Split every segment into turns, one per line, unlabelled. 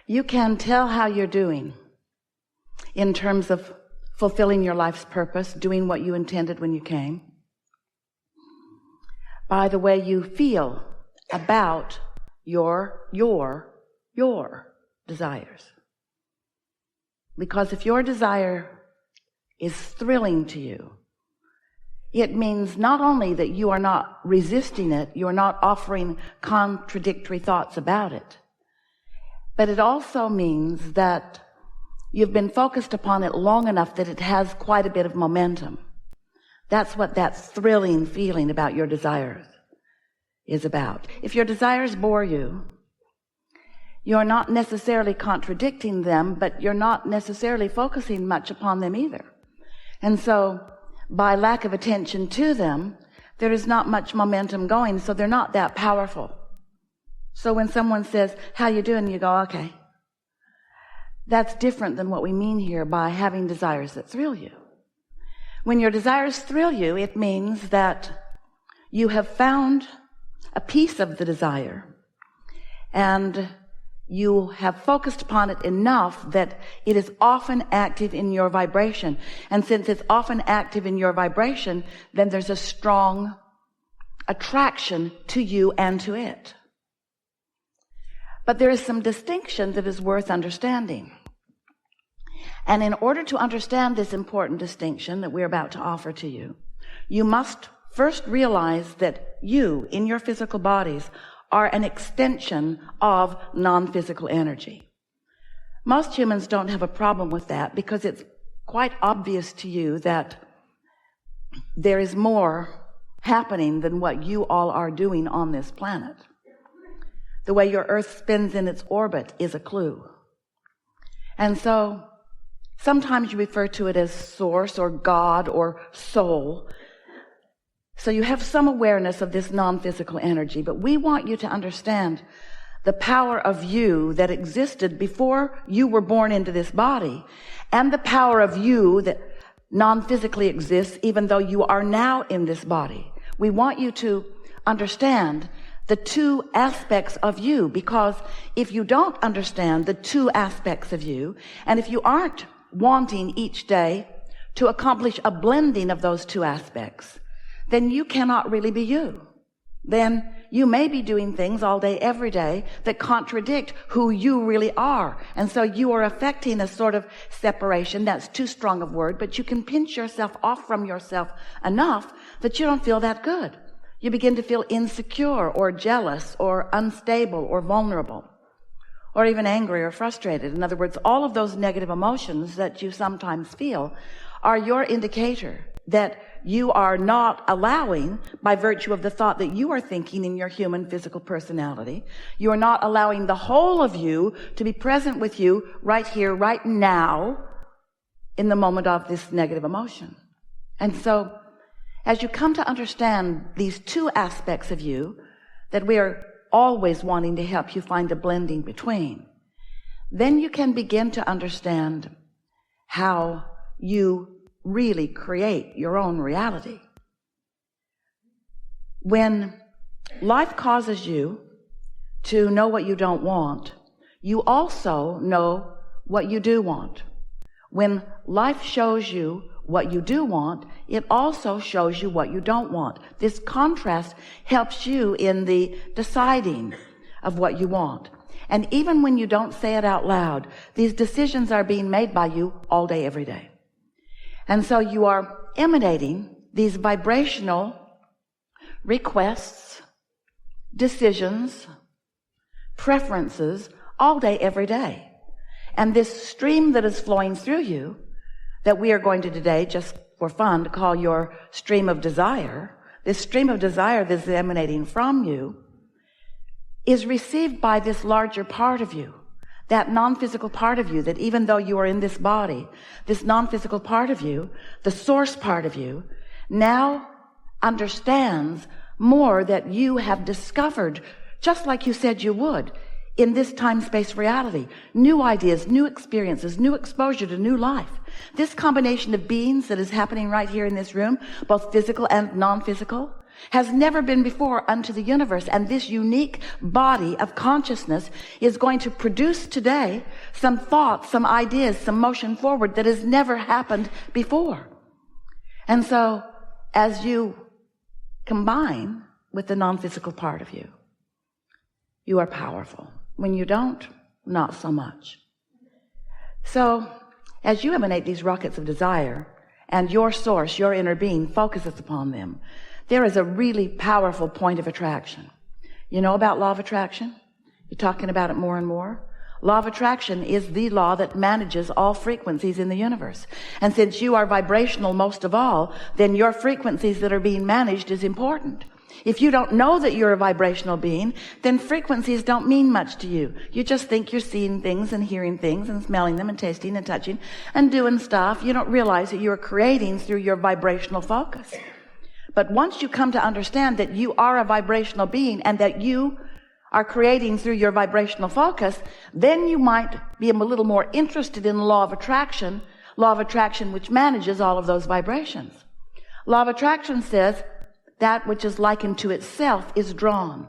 You can tell how you're doing in terms of fulfilling your life's purpose, doing what you intended when you came, by the way you feel about your desires. Because if your desire is thrilling to you, it means not only that you are not resisting it, you are not offering contradictory thoughts about it, but it also means that you've been focused upon it long enough that it has quite a bit of momentum. That's what that thrilling feeling about your desires is about. If your desires bore you, you're not necessarily contradicting them, but you're not necessarily focusing much upon them either. And so, by lack of attention to them, there is not much momentum going, so they're not that powerful. So when someone says, "How you doing?" you go, "Okay." That's different than what we mean here by having desires that thrill you. When your desires thrill you, it means that you have found a piece of the desire and you have focused upon it enough that it is often active in your vibration. And since it's often active in your vibration, then there's a strong attraction to you and to it. But there is some distinction that is worth understanding. And in order to understand this important distinction that we're about to offer to you, you must first realize that you, in your physical bodies, are an extension of non-physical energy. Most humans don't have a problem with that because it's quite obvious to you that there is more happening than what you all are doing on this planet. The way your Earth spins in its orbit is a clue. And so sometimes you refer to it as source or God or soul. So you have some awareness of this non-physical energy, but we want you to understand the power of you that existed before you were born into this body, and the power of you that non-physically exists even though you are now in this body. We want you to understand the two aspects of you, because if you don't understand the two aspects of you, and if you aren't wanting each day to accomplish a blending of those two aspects, then you cannot really be you. Then you may be doing things all day, every day that contradict who you really are. And so you are affecting a sort of separation. That's too strong a word, but you can pinch yourself off from yourself enough that you don't feel that good. You begin to feel insecure or jealous or unstable or vulnerable or even angry or frustrated. In other words, all of those negative emotions that you sometimes feel are your indicator that you are not allowing, by virtue of the thought that you are thinking in your human physical personality, you are not allowing the whole of you to be present with you right here, right now, in the moment of this negative emotion. And so, as you come to understand these two aspects of you that we are always wanting to help you find a blending between, then you can begin to understand how you really create your own reality. When life causes you to know what you don't want, you also know what you do want. When life shows you what you do want, it also shows you what you don't want. This contrast helps you in the deciding of what you want. And even when you don't say it out loud, these decisions are being made by you all day, every day. And so you are emanating these vibrational requests, decisions, preferences all day, every day. And this stream that is flowing through you, that we are going to today, just for fun, to call your stream of desire, this stream of desire that is emanating from you, is received by this larger part of you. That non-physical part of you, that even though you are in this body, this non-physical part of you, the source part of you, now understands more that you have discovered, just like you said you would, in this time-space reality. New ideas, new experiences, new exposure to new life. This combination of beings that is happening right here in this room, both physical and non-physical, has never been before unto the universe. And this unique body of consciousness is going to produce today some thoughts, some ideas, some motion forward that has never happened before. And so as you combine with the non-physical part of you, you are powerful. When you don't, not so much. So as you emanate these rockets of desire, and your source, your inner being, focuses upon them, there is a really powerful point of attraction. You know about law of attraction? You're talking about it more and more. Law of attraction is the law that manages all frequencies in the universe. And since you are vibrational most of all, then your frequencies that are being managed is important. If you don't know that you're a vibrational being, then frequencies don't mean much to you. You just think you're seeing things and hearing things and smelling them and tasting and touching and doing stuff. You don't realize that you're creating through your vibrational focus. But once you come to understand that you are a vibrational being and that you are creating through your vibrational focus, then you might be a little more interested in law of attraction which manages all of those vibrations. Law of attraction says that which is likened to itself is drawn.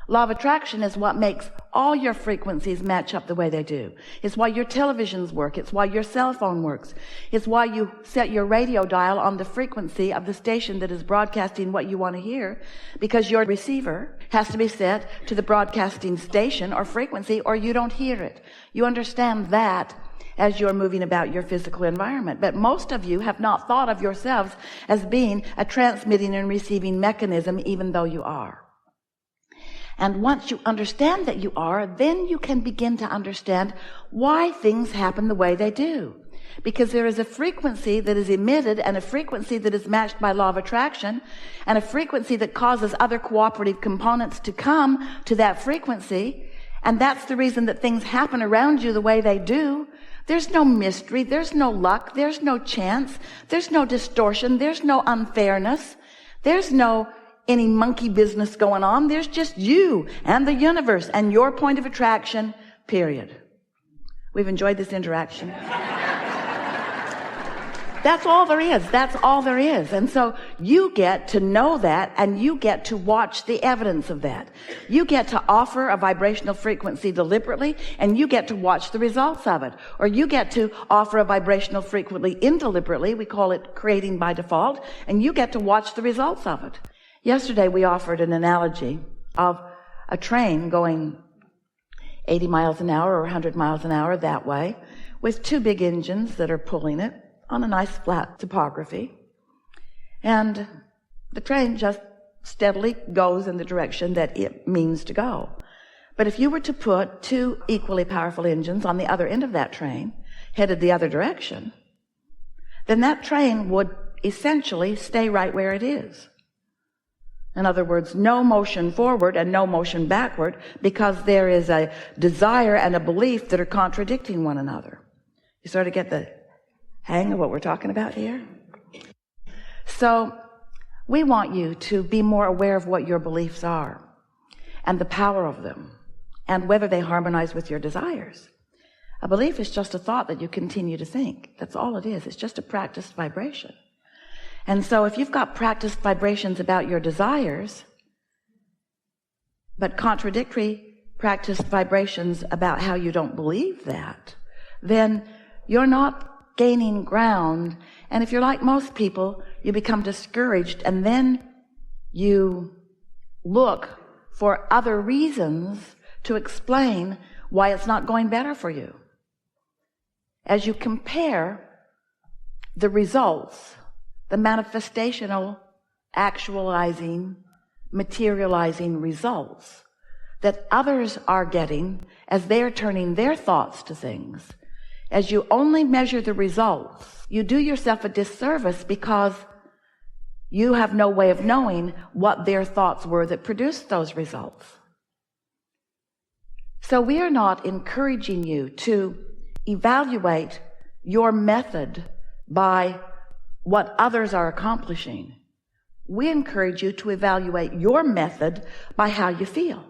Law of attraction is what makes all your frequencies match up the way they do. It's why your televisions work. It's why your cell phone works. It's why you set your radio dial on the frequency of the station that is broadcasting what you want to hear, because your receiver has to be set to the broadcasting station or frequency, or you don't hear it. You understand that as you're moving about your physical environment. But most of you have not thought of yourselves as being a transmitting and receiving mechanism, even though you are. And once you understand that you are, then you can begin to understand why things happen the way they do. Because there is a frequency that is emitted and a frequency that is matched by law of attraction and a frequency that causes other cooperative components to come to that frequency. And that's the reason that things happen around you the way they do. There's no mystery. There's no luck. There's no chance. There's no distortion. There's no unfairness. There's no any monkey business going on. There's just you and the universe and your point of attraction, period. We've enjoyed this interaction. That's all there is. That's all there is. And so you get to know that, and you get to watch the evidence of that. You get to offer a vibrational frequency deliberately, and you get to watch the results of it. Or you get to offer a vibrational frequency indeliberately. We call it creating by default, and you get to watch the results of it. Yesterday we offered an analogy of a train going 80 miles an hour or 100 miles an hour that way, with two big engines that are pulling it on a nice flat topography. And the train just steadily goes in the direction that it means to go. But if you were to put two equally powerful engines on the other end of that train, headed the other direction, then that train would essentially stay right where it is. In other words, no motion forward and no motion backward, because there is a desire and a belief that are contradicting one another. You sort of get the hang of what we're talking about here? So we want you to be more aware of what your beliefs are and the power of them and whether they harmonize with your desires. A belief is just a thought that you continue to think. That's all it is. It's just a practiced vibration. And so if you've got practiced vibrations about your desires, but contradictory practiced vibrations about how you don't believe that, then you're not gaining ground. And if you're like most people, you become discouraged, and then you look for other reasons to explain why it's not going better for you. As you compare the results, the manifestational, actualizing, materializing results that others are getting as they're turning their thoughts to things, as you only measure the results, you do yourself a disservice, because you have no way of knowing what their thoughts were that produced those results. So we are not encouraging you to evaluate your method by what others are accomplishing. We encourage you to evaluate your method by how you feel,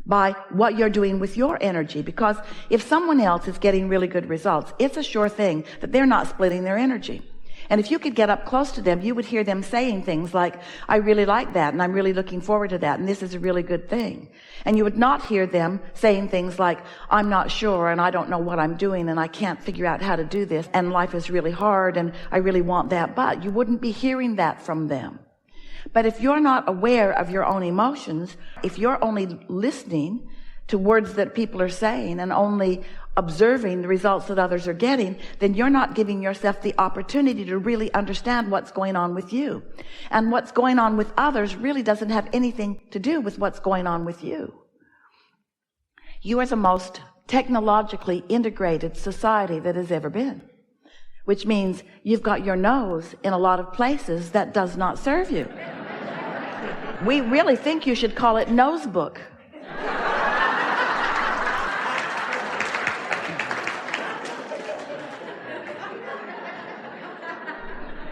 by what you're doing with your energy. Because if someone else is getting really good results, it's a sure thing that they're not splitting their energy. And if you could get up close to them, you would hear them saying things like, I really like that, and I'm really looking forward to that, and this is a really good thing. And you would not hear them saying things like, I'm not sure, and I don't know what I'm doing, and I can't figure out how to do this, and life is really hard, and I really want that. But you wouldn't be hearing that from them. But if you're not aware of your own emotions, if you're only listening to words that people are saying and only observing the results that others are getting, then you're not giving yourself the opportunity to really understand what's going on with you. And what's going on with others really doesn't have anything to do with what's going on with you. You are the most technologically integrated society that has ever been, which means you've got your nose in a lot of places that does not serve you. We really think you should call it nose book.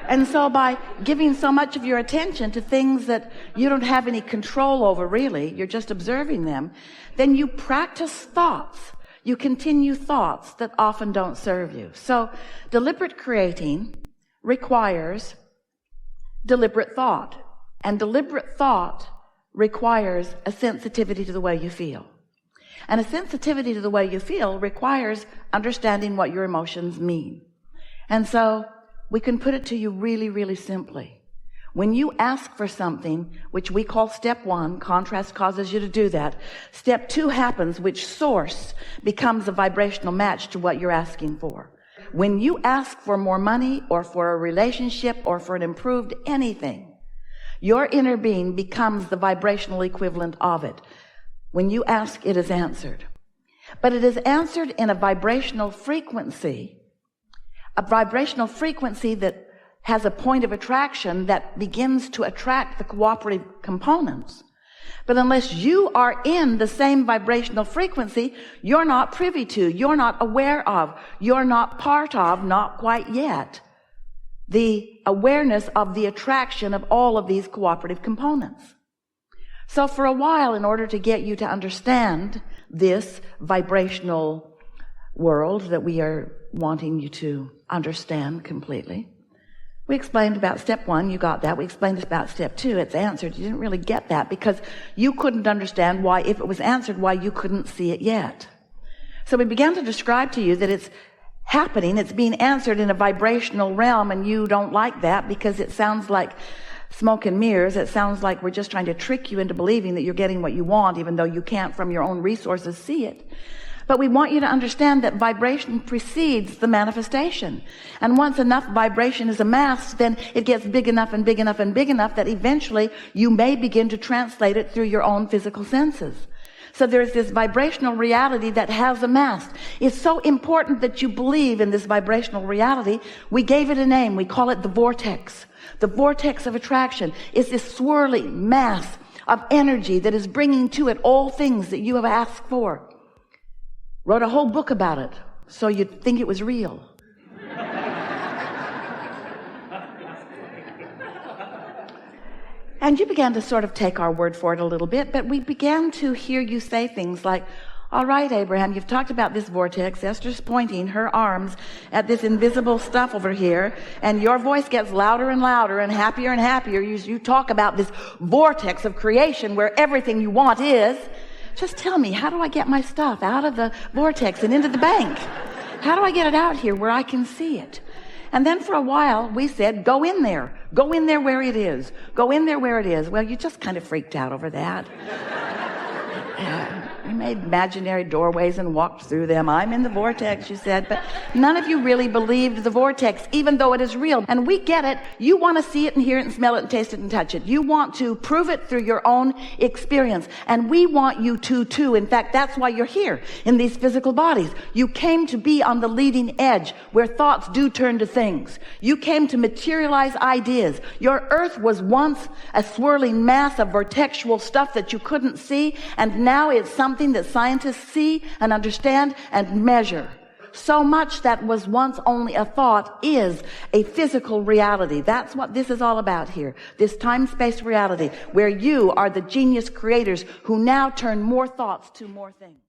And so by giving so much of your attention to things that you don't have any control over really, you're just observing them, then you practice thoughts. You continue thoughts that often don't serve you. So deliberate creating requires deliberate thought. And deliberate thought requires a sensitivity to the way you feel. And a sensitivity to the way you feel requires understanding what your emotions mean. And so we can put it to you really, really simply. When you ask for something, which we call step 1, contrast causes you to do that. Step 2 happens, which source becomes a vibrational match to what you're asking for. When you ask for more money or for a relationship or for an improved anything, your inner being becomes the vibrational equivalent of it. When you ask, it is answered. But it is answered in a vibrational frequency that has a point of attraction that begins to attract the cooperative components. But unless you are in the same vibrational frequency, you're not privy to, you're not aware of, you're not part of, not quite yet, the awareness of the attraction of all of these cooperative components. So for a while, in order to get you to understand this vibrational world that we are wanting you to understand completely, we explained about step 1, you got that. We explained about step 2, it's answered. You didn't really get that because you couldn't understand why, if it was answered, why you couldn't see it yet. So we began to describe to you that it's happening, it's being answered in a vibrational realm, and you don't like that because it sounds like smoke and mirrors. It sounds like we're just trying to trick you into believing that you're getting what you want, even though you can't from your own resources see it. But we want you to understand that vibration precedes the manifestation. And once enough vibration is amassed, then it gets big enough and big enough and big enough that eventually you may begin to translate it through your own physical senses. So there's this vibrational reality that has amassed. It's so important that you believe in this vibrational reality. We gave it a name. We call it the vortex. The vortex of attraction is this swirling mass of energy that is bringing to it all things that you have asked for. Wrote a whole book about it, so you'd think it was real. And you began to sort of take our word for it a little bit, but we began to hear you say things like, all right, Abraham, you've talked about this vortex. Esther's pointing her arms at this invisible stuff over here, and your voice gets louder and louder and happier. You talk about this vortex of creation where everything you want is. Just tell me, how do I get my stuff out of the vortex and into the bank? How do I get it out here where I can see it? And then for a while, we said, go in there. Go in there where it is. Go in there where it is. Well, you just kind of freaked out over that. We made imaginary doorways and walked through them. I'm in the vortex, you said, but none of you really believed the vortex, even though it is real. And we get it. You want to see it and hear it and smell it and taste it and touch it. You want to prove it through your own experience. And we want you to too. In fact, that's why you're here in these physical bodies. You came to be on the leading edge where thoughts do turn to things. You came to materialize ideas. Your earth was once a swirling mass of vortexual stuff that you couldn't see, and now it's something that scientists see and understand and measure. So much that was once only a thought is a physical reality. That's what this is all about here. This time-space reality where you are the genius creators who now turn more thoughts to more things.